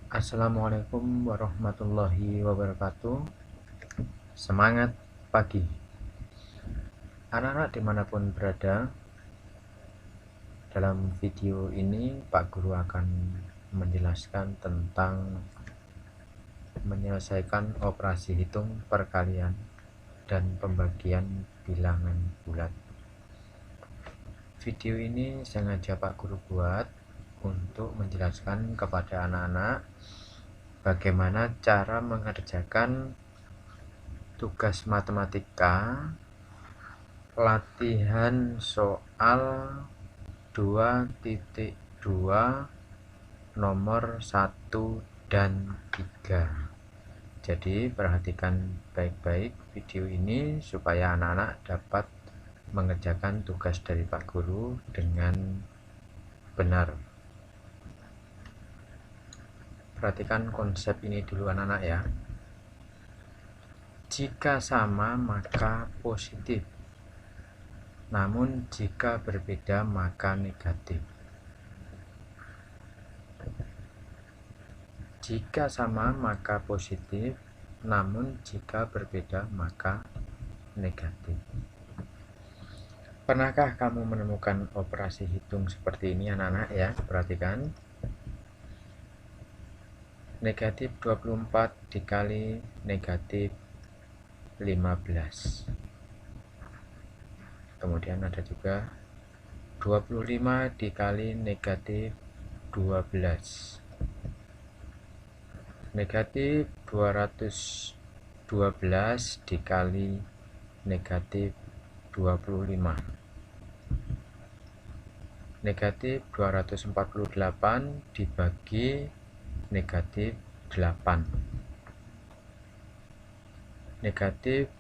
Assalamualaikum warahmatullahi wabarakatuh. Semangat pagi. Anak-anak dimanapun berada, dalam video ini Pak Guru akan menjelaskan tentang menyelesaikan operasi hitung perkalian dan pembagian bilangan bulat. Video ini sengaja Pak Guru buat untuk menjelaskan kepada anak-anak bagaimana cara mengerjakan tugas matematika latihan soal 2.2 nomor 1 dan 3. Jadi perhatikan baik-baik video ini supaya anak-anak dapat mengerjakan tugas dari Pak Guru dengan benar. Perhatikan konsep ini dulu anak-anak ya. Jika sama maka positif, namun jika berbeda maka negatif. Jika sama maka positif, namun jika berbeda maka negatif. Pernahkah kamu menemukan operasi hitung seperti ini anak-anak ya? Perhatikan. Negatif 24 dikali negatif 15. Kemudian ada juga 25 dikali negatif 12. Negatif 212 dikali negatif 25. Negatif 248 dibagi negatif 8. Negatif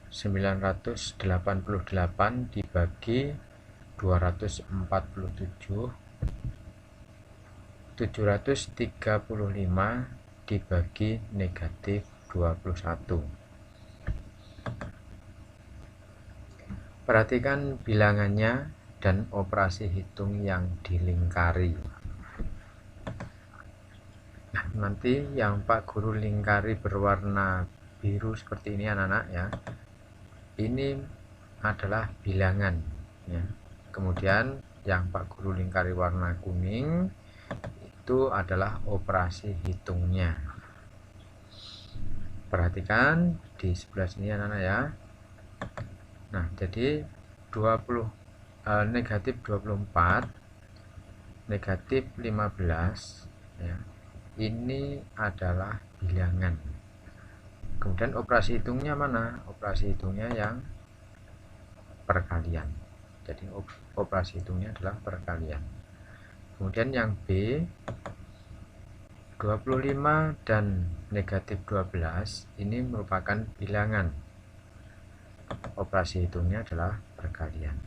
988 dibagi 247. 735 dibagi negatif 21. Perhatikan bilangannya dan operasi hitung yang dilingkari. Nah, nanti yang Pak Guru lingkari berwarna biru seperti ini anak-anak ya. Ini adalah bilangan ya. Kemudian yang Pak Guru lingkari warna kuning itu adalah operasi hitungnya. Perhatikan di sebelah sini anak-anak ya. Nah, jadi negatif 24 negatif 15 ya, ini adalah bilangan. Kemudian operasi hitungnya mana? Operasi hitungnya yang perkalian. Jadi operasi hitungnya adalah perkalian. Kemudian yang B 25 dan negatif 12 ini merupakan bilangan. Operasi hitungnya adalah perkalian.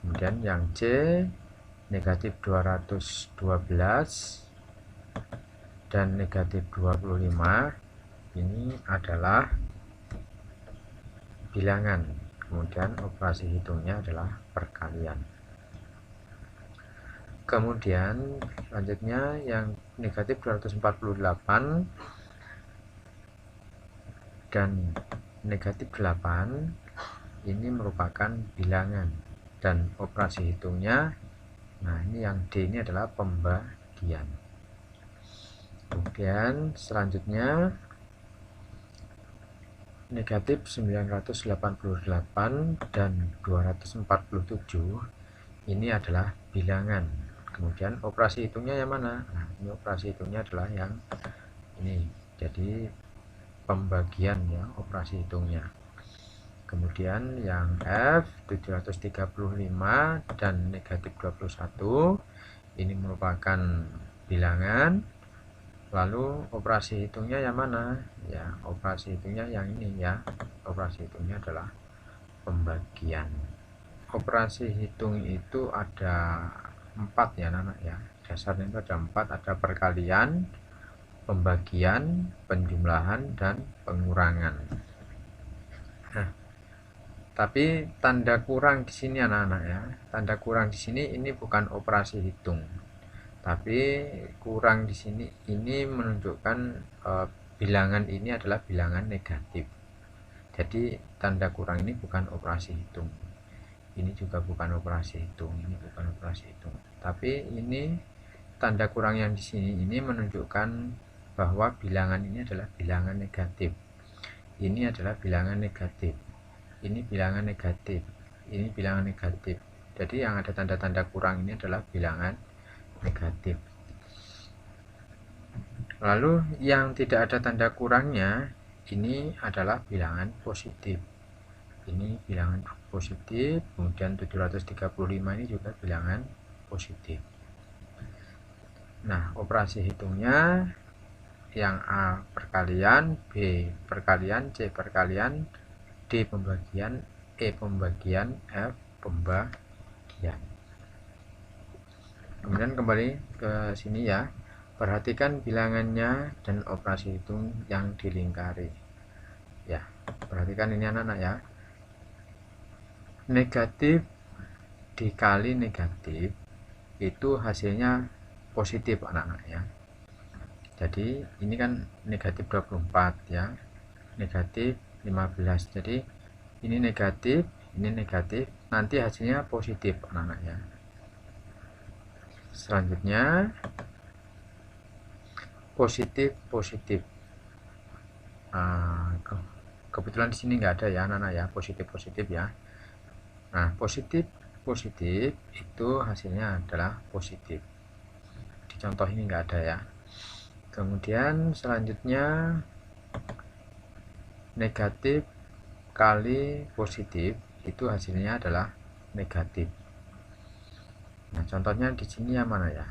Kemudian yang C negatif 212 dan negatif 25 ini adalah bilangan. Kemudian operasi hitungnya adalah perkalian. Kemudian selanjutnya yang negatif 248 dan negatif 8 ini merupakan bilangan dan operasi hitungnya, nah ini yang D ini adalah pembagian. Kemudian selanjutnya negatif 988 dan 247 ini adalah bilangan. Kemudian operasi hitungnya yang mana? Nah, ini operasi hitungnya adalah yang ini. Jadi pembagian ya operasi hitungnya. Kemudian yang F 735 dan negatif 21 ini merupakan bilangan. Lalu operasi hitungnya yang mana? Ya, operasi hitungnya yang ini ya. Operasi hitungnya adalah pembagian. Operasi hitung itu ada 4 ya anak-anak ya. Dasarnya itu ada 4, ada perkalian, pembagian, penjumlahan, dan pengurangan. Nah, tapi tanda kurang di sini anak-anak ya. Tanda kurang di sini ini bukan operasi hitung, Tapi kurang di sini ini menunjukkan bilangan ini adalah bilangan negatif. Jadi tanda kurang ini bukan operasi hitung. Ini juga bukan operasi hitung, ini bukan operasi hitung. Tapi ini tanda kurang yang di sini ini menunjukkan bahwa bilangan ini adalah bilangan negatif. Ini adalah bilangan negatif. Ini bilangan negatif. Ini bilangan negatif. Jadi yang ada tanda-tanda kurang ini adalah bilangan negatif. Lalu yang tidak ada tanda kurangnya ini adalah bilangan positif. Ini bilangan positif, kemudian 735 ini juga bilangan positif. Nah, operasi hitungnya yang A perkalian, B perkalian, C perkalian, D pembagian, E pembagian, F pembagian. Kemudian kembali ke sini ya, perhatikan bilangannya dan operasi hitung yang dilingkari ya. Perhatikan ini anak-anak ya, negatif dikali negatif itu hasilnya positif anak-anak ya. Jadi ini kan negatif 24 ya, negatif 15. Jadi ini negatif, nanti hasilnya positif anak-anak ya. Selanjutnya positif. Kebetulan di sini nggak ada ya anak-anak ya, positif ya. Nah, positif itu hasilnya adalah positif. Di contoh ini nggak ada ya. Kemudian selanjutnya negatif kali positif itu hasilnya adalah negatif. Nah, contohnya di sini yang mana ya?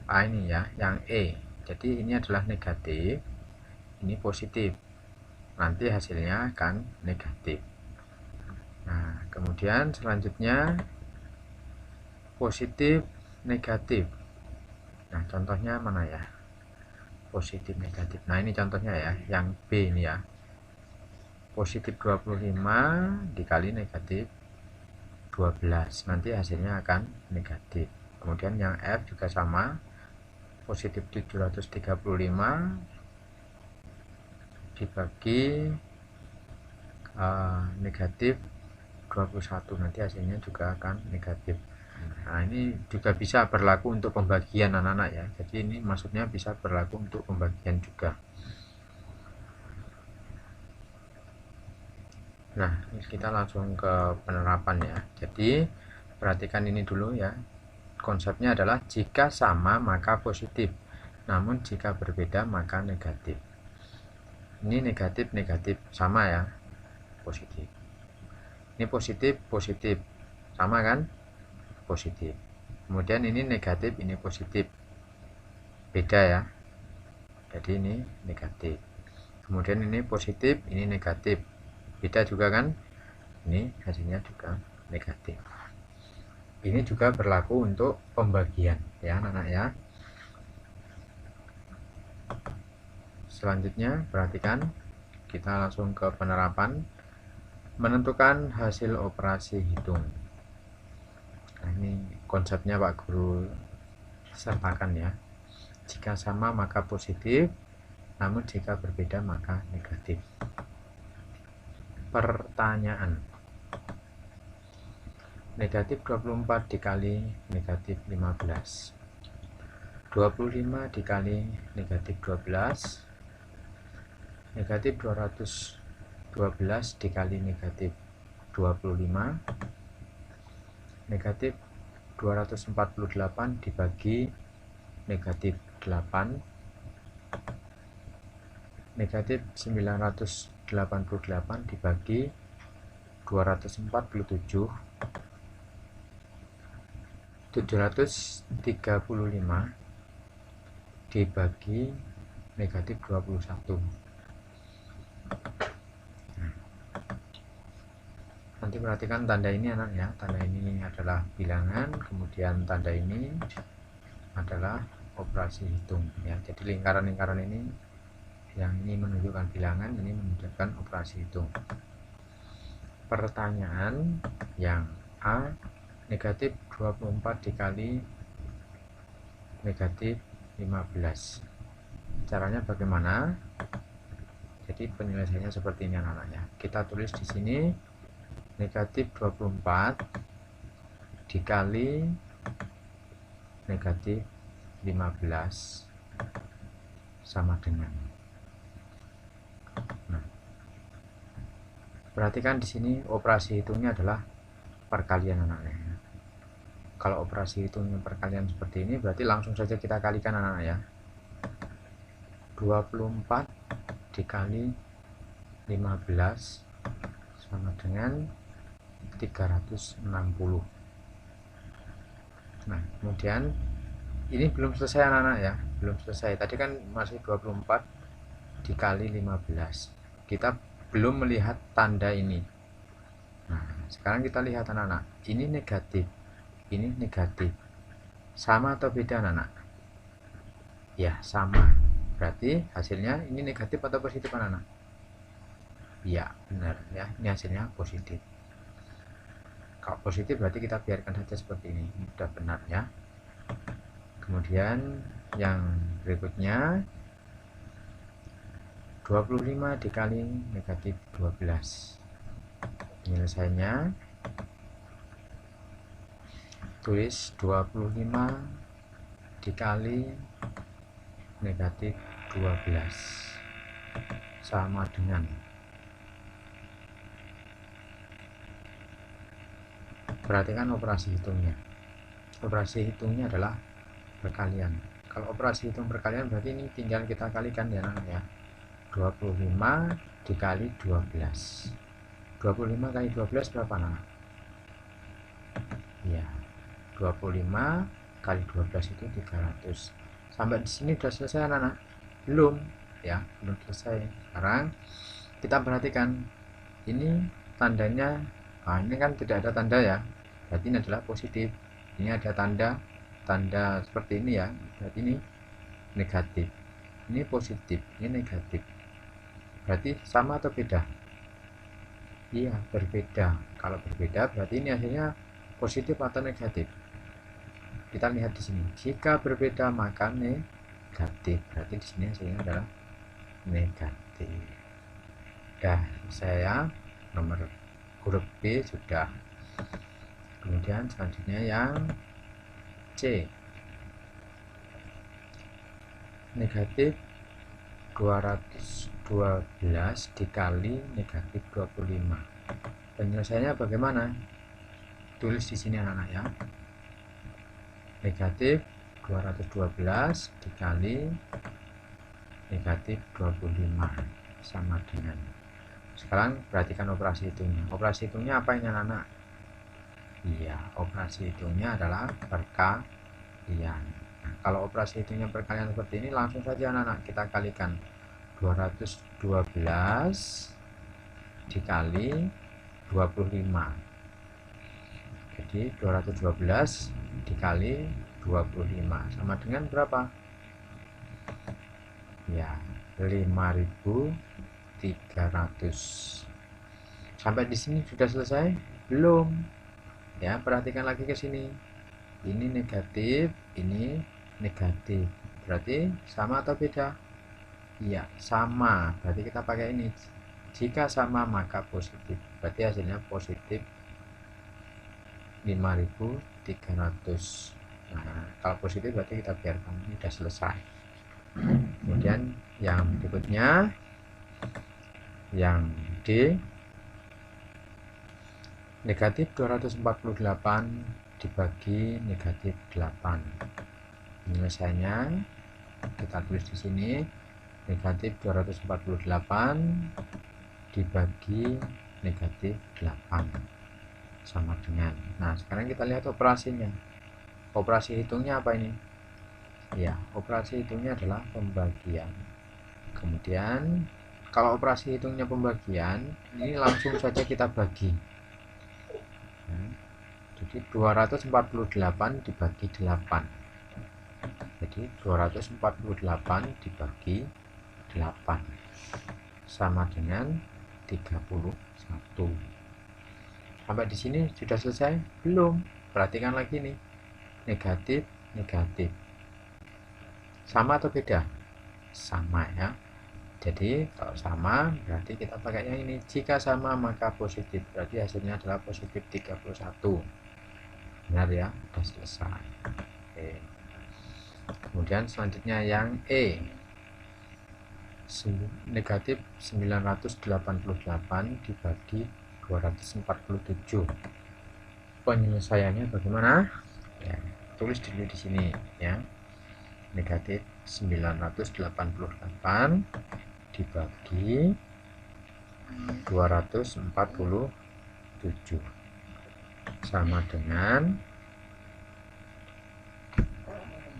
Ini ya, yang E. Jadi ini adalah negatif, ini positif. Nanti hasilnya akan negatif. Nah, kemudian selanjutnya positif negatif. Nah, contohnya mana ya? Positif negatif. Nah, ini contohnya ya, yang B ini ya. Positif 25 dikali negatif 12. Nanti hasilnya akan negatif. Kemudian yang F juga sama. Positif 735 dibagi negatif 21, nanti hasilnya juga akan negatif. Nah, ini juga bisa berlaku untuk pembagian anak-anak ya. Jadi ini maksudnya bisa berlaku untuk pembagian juga. Nah, kita langsung ke penerapan ya. Jadi perhatikan ini dulu ya. Konsepnya adalah jika sama maka positif, namun jika berbeda maka negatif. Ini negatif sama ya, positif. Ini positif sama kan, positif. Kemudian ini negatif, ini positif, beda ya. Jadi ini negatif. Kemudian ini positif, ini negatif, beda juga kan. Ini hasilnya juga negatif. Ini juga berlaku untuk pembagian ya anak-anak ya. Selanjutnya perhatikan, kita langsung ke penerapan. Menentukan hasil operasi hitung. Nah, ini konsepnya Pak Guru sertakan ya. Jika sama maka positif, namun jika berbeda maka negatif. Pertanyaan, negatif 24 dikali negatif 15, 25 dikali negatif 12, negatif 212 dikali negatif 25, negatif 248 dibagi negatif 8, negatif 988 dibagi 247, 735 dibagi negatif 21. Nanti perhatikan tanda ini anak ya, tanda ini adalah bilangan, kemudian tanda ini adalah operasi hitung ya. Jadi lingkaran-lingkaran ini, yang ini menunjukkan bilangan, ini menunjukkan operasi hitung. Pertanyaan yang A, negatif 24 dikali negatif 15. Caranya bagaimana? Jadi penyelesaiannya seperti ini anak-anak ya. Kita tulis di sini negatif 24 dikali negatif 15 sama dengan. Nah, perhatikan di sini operasi hitungnya adalah perkalian anak-anak ya. Kalau operasi hitungnya perkalian seperti ini berarti langsung saja kita kalikan anak-anak ya. 24 dikali 15 sama dengan 360. Nah, kemudian ini belum selesai anak-anak ya, belum selesai. Tadi kan masih 24 dikali 15. Kita belum melihat tanda ini. Nah, sekarang kita lihat anak-anak. Ini negatif, ini negatif. Sama atau beda anak-anak? Ya, sama. Berarti hasilnya ini negatif atau positif anak-anak? Ya, benar ya. Ini hasilnya positif. Kalau positif berarti kita biarkan saja seperti ini. Ini sudah benar ya. Kemudian yang berikutnya 25 dikali negatif 12. Penyelesaiannya tulis 25 dikali negatif 12 sama dengan, perhatikan operasi hitungnya. Operasi hitungnya adalah perkalian. Kalau operasi hitung perkalian berarti ini tinggal kita kalikan ya anak ya. 25 dikali 12. 25 kali 12 berapa anak? Ya, 25 kali 12 itu 300. Sampai di sini sudah selesai anak-anak? Belum ya, belum selesai. Sekarang kita perhatikan ini tandanya. Nah, ini kan tidak ada tanda ya, berarti ini adalah positif. Ini ada tanda seperti ini ya, berarti ini negatif. Ini positif, ini negatif. Berarti sama atau beda? Iya, berbeda. Kalau berbeda berarti ini hasilnya positif atau negatif. Kita lihat di sini. Jika berbeda maka negatif. Berarti di sini hasilnya adalah negatif. Dah, saya nomor huruf B sudah. Kemudian selanjutnya yang C. Negatif 212 dikali negatif 25. Penyelesaiannya bagaimana? Tulis di sini anak-anak ya. Negatif 212 dikali negatif 25 sama dengan. Sekarang perhatikan operasi hitungnya. Operasi hitungnya apa ini anak-anak? Iya, operasi hitungnya adalah perkalian. Nah, kalau operasi hitungnya perkalian seperti ini langsung saja anak-anak kita kalikan 212 dikali 25. Jadi 212 dikali 25 sama dengan berapa? Ya, 5.300. Sampai di sini sudah selesai? Belum. Ya, perhatikan lagi ke sini. Ini negatif, ini negatif. Berarti sama atau beda? Iya, sama. Berarti kita pakai ini. Jika sama maka positif. Berarti hasilnya positif 5.300. Nah, kalau positif berarti kita biarkan ini sudah selesai. Kemudian yang berikutnya yang D, negatif 248 dibagi negatif 8. Penyelesaiannya kita tulis di sini, negatif 248 dibagi negatif 8 sama dengan. Nah, sekarang kita lihat operasinya. Operasi hitungnya apa ini? Ya, operasi hitungnya adalah pembagian. Kemudian kalau operasi hitungnya pembagian, ini langsung saja kita bagi. Jadi 248 dibagi 8. Jadi 248 dibagi 8 sama dengan 31. Sampai di sini sudah selesai? Belum. Perhatikan lagi nih. Negatif, negatif. Sama atau beda? Sama ya. Jadi kalau sama berarti kita pakai yang ini. Jika sama maka positif, berarti hasilnya adalah positif 31. Benar ya, sudah selesai. Oke. Kemudian selanjutnya yang E, negatif 988 dibagi 247. Penyelesaiannya bagaimana? Ya, tulis dulu di sini ya. Negatif 988 dibagi 247 sama dengan,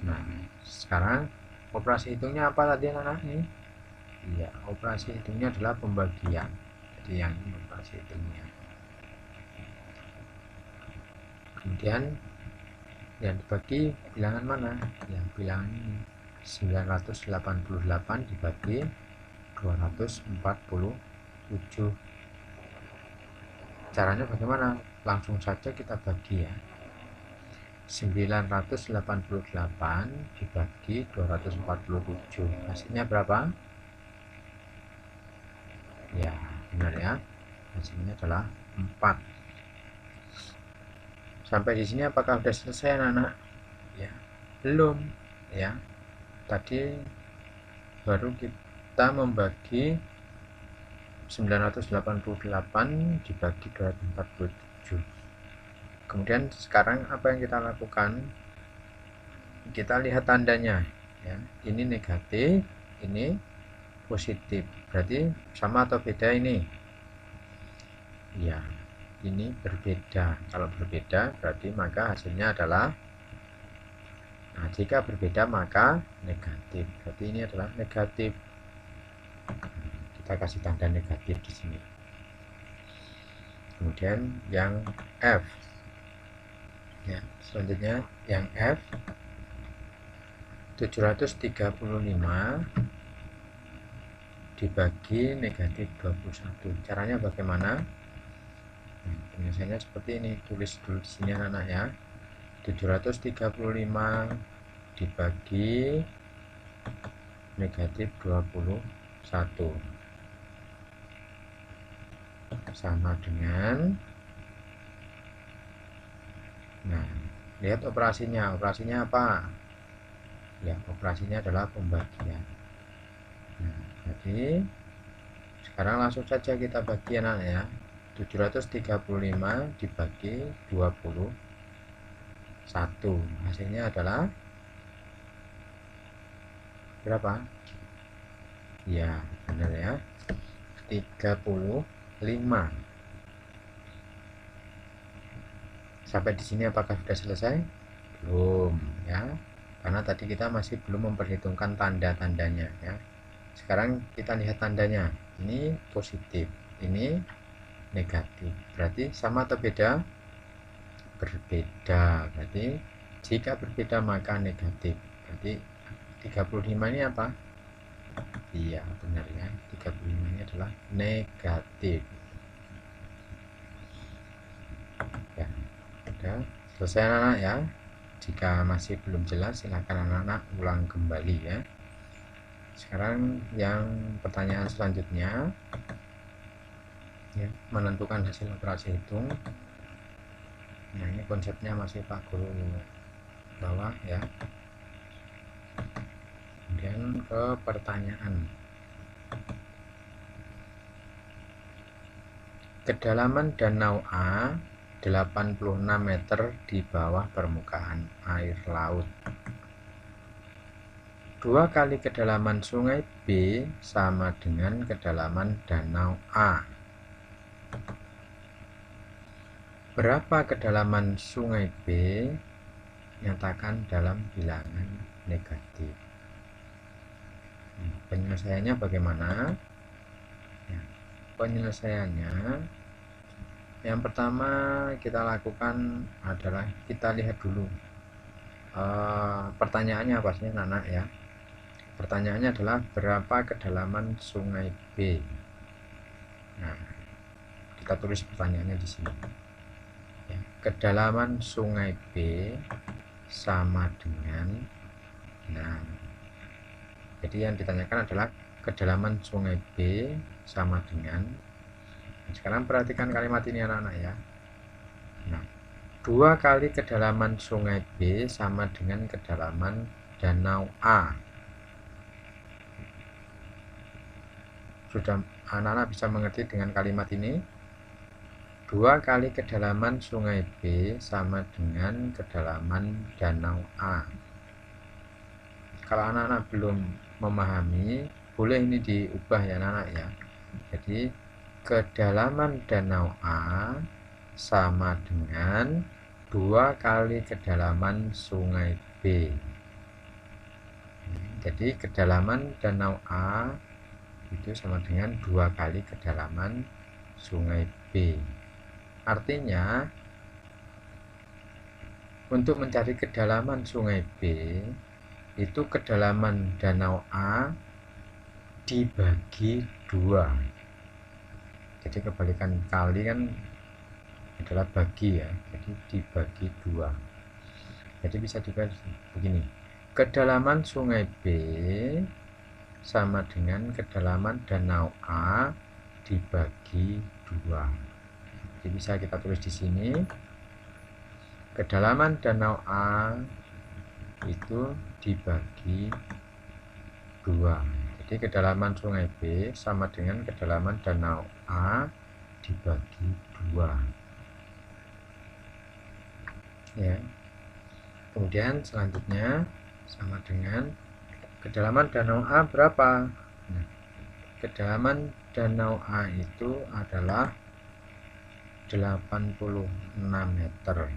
nah sekarang operasi hitungnya apa tadi anak-anak ini? Iya, operasi hitungnya adalah pembagian. Jadi yang ini operasi hitungnya. Kemudian yang dibagi bilangan mana? Yang bilangan ini 988 dibagi 247. Caranya bagaimana? Langsung saja kita bagi ya. 988 dibagi 247, hasilnya berapa? Ya, benar ya. Hasilnya adalah 4. Sampai di sini apakah sudah selesai anak-anak? Ya, belum ya. Tadi baru kita membagi 988 dibagi 247. Kemudian sekarang apa yang kita lakukan? Kita lihat tandanya ya. Ini negatif, ini positif. Berarti sama atau beda ini? Ya, ini berbeda. Kalau berbeda berarti maka hasilnya adalah, nah jika berbeda maka negatif. Berarti ini adalah negatif. Kita kasih tanda negatif di sini. Kemudian yang F ya, selanjutnya yang F 735 dibagi negatif 21. Caranya bagaimana? Nah, penyelesaiannya seperti ini. Tulis dulu di sini anak-anak ya. 735 dibagi negatif 21 sama dengan, nah lihat operasinya. Operasinya apa? Ya, operasinya adalah pembagian. Nah, jadi sekarang langsung saja kita bagi anak ya. 735 dibagi 21, hasilnya adalah berapa? Ya, benar ya, 35. Sampai di sini apakah sudah selesai? Belum ya, karena tadi kita masih belum memperhitungkan tanda-tandanya ya. Sekarang kita lihat tandanya. Ini positif, ini negatif. Berarti sama atau beda? Berbeda. Berarti jika berbeda maka negatif. Berarti 35 ini apa? Iya, benar ya. 35 ini adalah negatif. Ya, sudah selesai anak-anak ya. Jika masih belum jelas silahkan anak-anak ulang kembali ya. Sekarang yang pertanyaan selanjutnya ya, menentukan hasil operasi hitung. Nah, ini konsepnya masih Pak Guru bawah ya. Kemudian ke pertanyaan. Kedalaman danau A 86 meter di bawah permukaan air laut. 2 kali kedalaman sungai B sama dengan kedalaman danau A. Berapa kedalaman sungai B? Nyatakan dalam bilangan negatif. Penyelesaiannya bagaimana? Ya, penyelesaiannya yang pertama kita lakukan adalah kita lihat dulu pertanyaannya apa sih anak ya. Pertanyaannya adalah berapa kedalaman sungai B. Nah, kita tulis pertanyaannya di sini ya, kedalaman sungai B sama dengan, nah Jadi yang ditanyakan adalah kedalaman sungai B sama dengan, sekarang perhatikan kalimat ini anak-anak ya. Nah, 2 kali kedalaman sungai B sama dengan kedalaman danau A. Sudah anak-anak bisa mengerti dengan kalimat ini? 2 kali kedalaman sungai B sama dengan kedalaman danau A. Kalau anak-anak belum memahami, boleh ini diubah ya anak-anak ya. Jadi kedalaman danau A sama dengan 2 kali kedalaman sungai B. Jadi kedalaman danau A itu sama dengan 2 kali kedalaman sungai B. Artinya untuk mencari kedalaman sungai B itu kedalaman danau A dibagi 2. Jadi kebalikan kali kan adalah bagi ya, jadi dibagi 2. Jadi bisa juga begini, kedalaman sungai B sama dengan kedalaman danau A dibagi 2. Jadi bisa kita tulis di sini, kedalaman danau A itu dibagi 2. Jadi kedalaman sungai B sama dengan kedalaman danau A dibagi 2. Ya. Kemudian selanjutnya sama dengan kedalaman danau A berapa? Nah, kedalaman danau A itu adalah 86 meter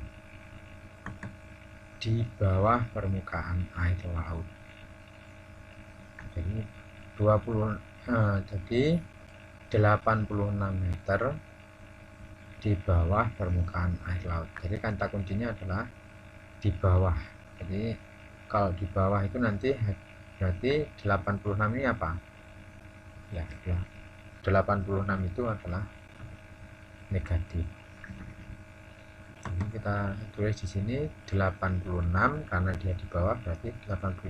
di bawah permukaan air laut. Jadi 86 meter di bawah permukaan air laut. Jadi kata kuncinya adalah di bawah. Jadi kalau di bawah itu nanti berarti 86 ini apa? Ya, 86 itu adalah negatif. Jadi kita tulis di sini 86 karena dia di bawah, berarti 86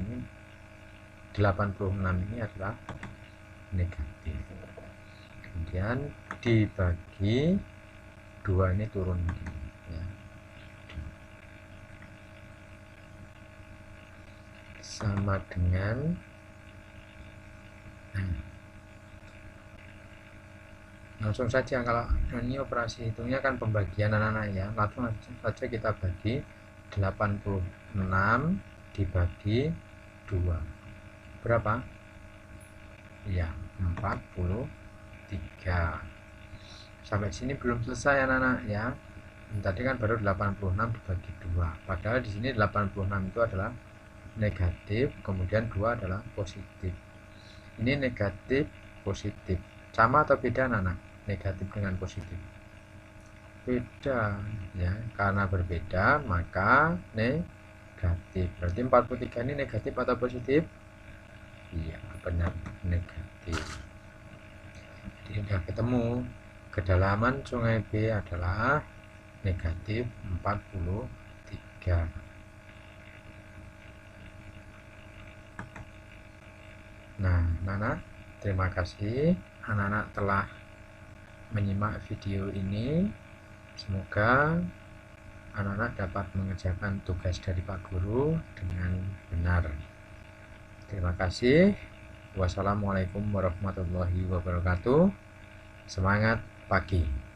ini adalah negatif. Kemudian dibagi 2 ini turun ya. Sama dengan langsung saja, kalau ini operasi hitungnya kan pembagian anak-anak ya, langsung saja kita bagi 86 dibagi 2 berapa? Ya, 43. Sampai sini belum selesai anak-anak ya. Tadi kan baru 86 dibagi 2. Padahal di sini 86 itu adalah negatif, kemudian 2 adalah positif. Ini negatif, positif. Sama atau beda anak-anak? Negatif dengan positif. Beda ya. Karena berbeda maka negatif. Berarti 43 ini negatif atau positif? Iya, benar, negatif. Jadi sudah ketemu. Kedalaman sungai B adalah negatif 43. Nah, anak-anak, terima kasih anak-anak telah menyimak video ini. Semoga anak-anak dapat mengerjakan tugas dari Pak Guru dengan benar. Terima kasih. Wassalamualaikum warahmatullahi wabarakatuh. Semangat pagi.